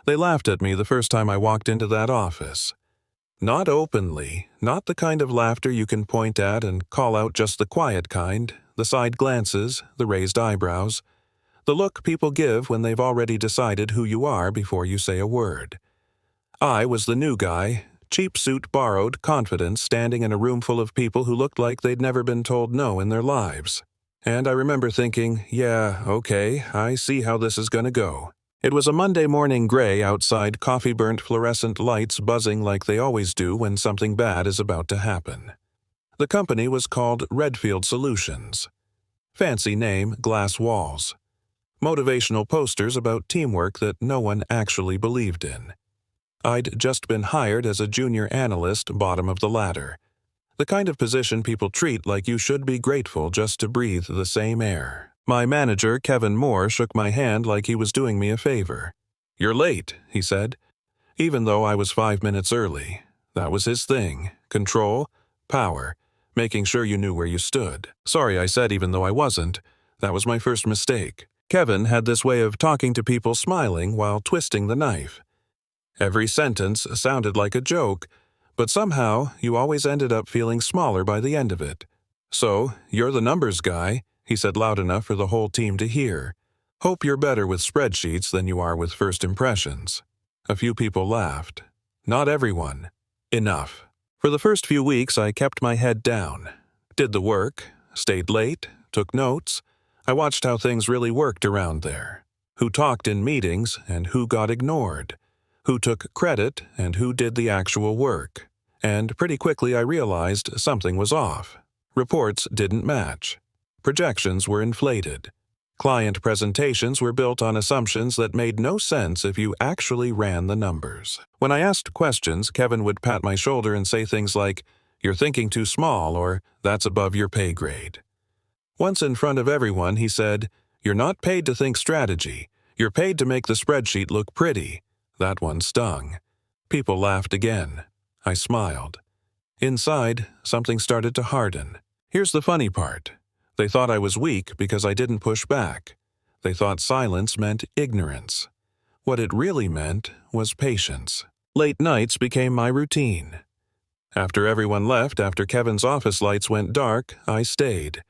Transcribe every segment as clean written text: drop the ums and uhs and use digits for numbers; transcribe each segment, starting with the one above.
They laughed at me the first time I walked into that office. Not openly, not the kind of laughter you can point at and call out, just the quiet kind, the side glances, the raised eyebrows, the look people give when they've already decided who you are before you say a word. I was the new guy, cheap suit borrowed, confidence, standing in a room full of people who looked like they'd never been told no in their lives. And I remember thinking, yeah, okay, I see how this is gonna go. It was a Monday morning gray outside, coffee-burnt fluorescent lights buzzing like they always do when something bad is about to happen. The company was called Redfield Solutions. Fancy name, glass walls. Motivational posters about teamwork that no one actually believed in. I'd just been hired as a junior analyst, bottom of the ladder. The kind of position people treat like you should be grateful just to breathe the same air. My manager, Kevin Moore, shook my hand like he was doing me a favor. "You're late," he said, even though I was 5 minutes early. That was his thing. Control, power, making sure you knew where you stood. Sorry, I said, even though I wasn't. That was my first mistake. Kevin had this way of talking to people smiling while twisting the knife. Every sentence sounded like a joke, but somehow you always ended up feeling smaller by the end of it. "So, you're the numbers guy," he said loud enough for the whole team to hear. "Hope you're better with spreadsheets than you are with first impressions." A few people laughed. Not everyone. Enough. For the first few weeks, I kept my head down. Did the work, stayed late, took notes. I watched how things really worked around there. Who talked in meetings and who got ignored. Who took credit and who did the actual work. And pretty quickly I realized something was off. Reports didn't match. Projections were inflated. Client presentations were built on assumptions that made no sense if you actually ran the numbers. When I asked questions, Kevin would pat my shoulder and say things like, "You're thinking too small," or "That's above your pay grade." Once in front of everyone, he said, "You're not paid to think strategy. You're paid to make the spreadsheet look pretty." That one stung. People laughed again. I smiled. Inside, something started to harden. Here's the funny part. They thought I was weak because I didn't push back. They thought silence meant ignorance. What it really meant was patience. Late nights became my routine. After everyone left, after Kevin's office lights went dark, I stayed.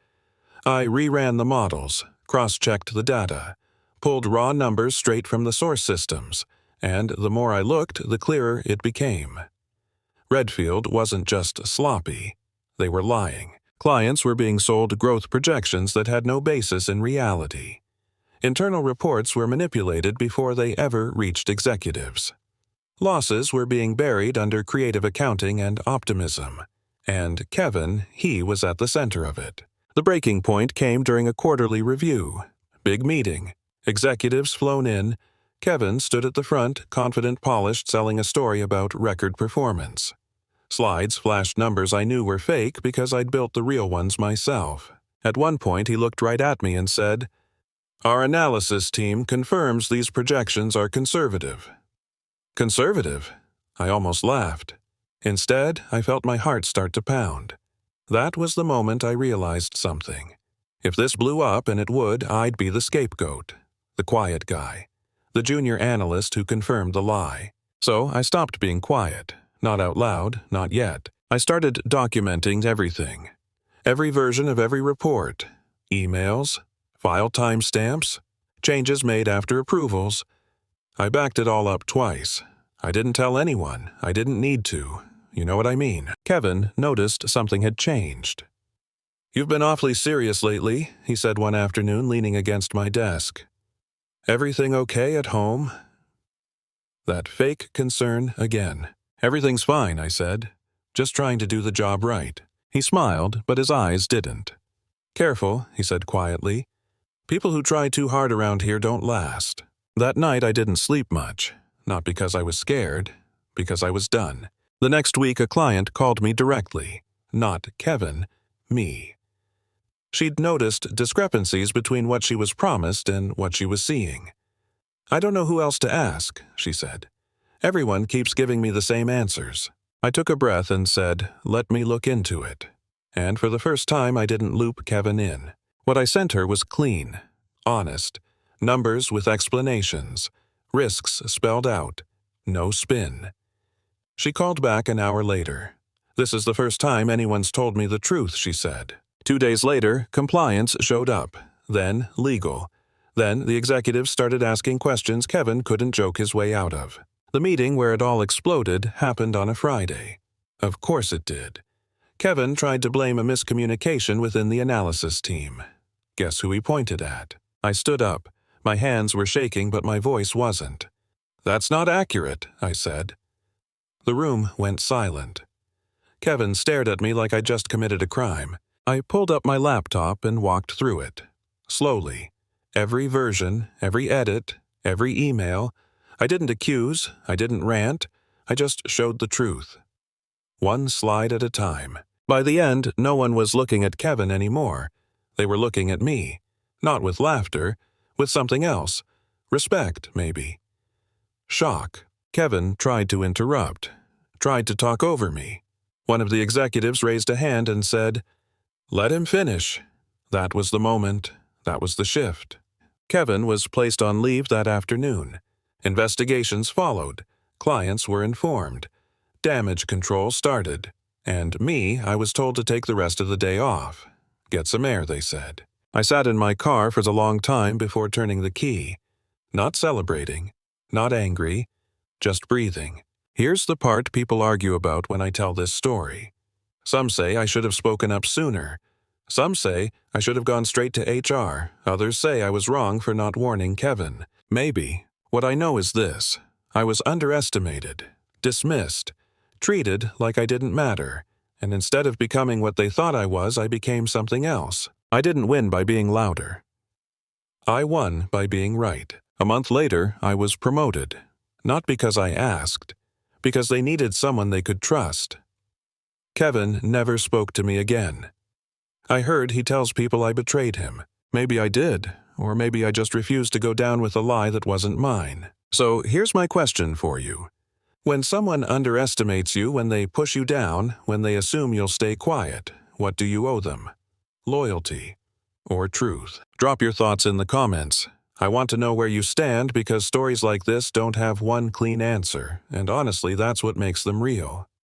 I reran the models, cross-checked the data, pulled raw numbers straight from the source systems, and the more I looked, the clearer it became. Redfield wasn't just sloppy. They were lying. Clients were being sold growth projections that had no basis in reality. Internal reports were manipulated before they ever reached executives. Losses were being buried under creative accounting and optimism. And Kevin, he was at the center of it. The breaking point came during a quarterly review. Big meeting. Executives flown in. Kevin stood at the front, confident, polished, selling a story about record performance. Slides flashed numbers I knew were fake because I'd built the real ones myself. At one point, he looked right at me and said, "Our analysis team confirms these projections are conservative." Conservative? I almost laughed. Instead, I felt my heart start to pound. That was the moment I realized something. If this blew up, and it would, I'd be the scapegoat, the quiet guy, the junior analyst who confirmed the lie. So I stopped being quiet. Not out loud, not yet. I started documenting everything. Every version of every report. Emails, file timestamps, changes made after approvals. I backed it all up twice. I didn't tell anyone. I didn't need to. You know what I mean. Kevin noticed something had changed. "You've been awfully serious lately," he said one afternoon, leaning against my desk. "Everything okay at home?" That fake concern again. "Everything's fine," I said. "Just trying to do the job right." He smiled, but his eyes didn't. "Careful," he said quietly. "People who try too hard around here don't last." That night I didn't sleep much. Not because I was scared, because I was done. The next week a client called me directly. Not Kevin, me. She'd noticed discrepancies between what she was promised and what she was seeing. "I don't know who else to ask," she said. "Everyone keeps giving me the same answers." I took a breath and said, "Let me look into it." And for the first time I didn't loop Kevin in. What I sent her was clean, honest, numbers with explanations, Risks spelled out. No spin. She called back an hour later. "This is the first time anyone's told me the truth," she said. 2 days later, compliance showed up. Then legal. Then the executives started asking questions Kevin couldn't joke his way out of. The meeting where it all exploded happened on a Friday. Of course it did. Kevin tried to blame a miscommunication within the analysis team. Guess who he pointed at? I stood up. My hands were shaking, but my voice wasn't. "That's not accurate," I said. The room went silent. Kevin stared at me like I'd just committed a crime. I pulled up my laptop and walked through it. Slowly. Every version, every edit, every email. I didn't accuse, I didn't rant, I just showed the truth. One slide at a time. By the end, no one was looking at Kevin anymore. They were looking at me. Not with laughter, with something else. Respect, maybe. Shock. Kevin tried to interrupt, tried to talk over me. One of the executives raised a hand and said, "Let him finish." That was the moment. That was the shift. Kevin was placed on leave that afternoon. Investigations followed. Clients were informed. Damage control started. And me, I was told to take the rest of the day off. Get some air, they said. I sat in my car for a long time before turning the key. Not celebrating. Not angry. Just breathing. Here's the part people argue about when I tell this story. Some say I should have spoken up sooner. Some say I should have gone straight to HR. Others say I was wrong for not warning Kevin. Maybe. What I know is this. I was underestimated, dismissed, treated like I didn't matter, and instead of becoming what they thought I was, I became something else. I didn't win by being louder. I won by being right. A month later, I was promoted. Not because I asked, because they needed someone they could trust. Kevin never spoke to me again. I heard he tells people I betrayed him. Maybe I did, or maybe I just refused to go down with a lie that wasn't mine. So here's my question for you. When someone underestimates you, when they push you down, when they assume you'll stay quiet, what do you owe them? Loyalty or truth? Drop your thoughts in the comments. I want to know where you stand because stories like this don't have one clean answer, and honestly, that's what makes them real.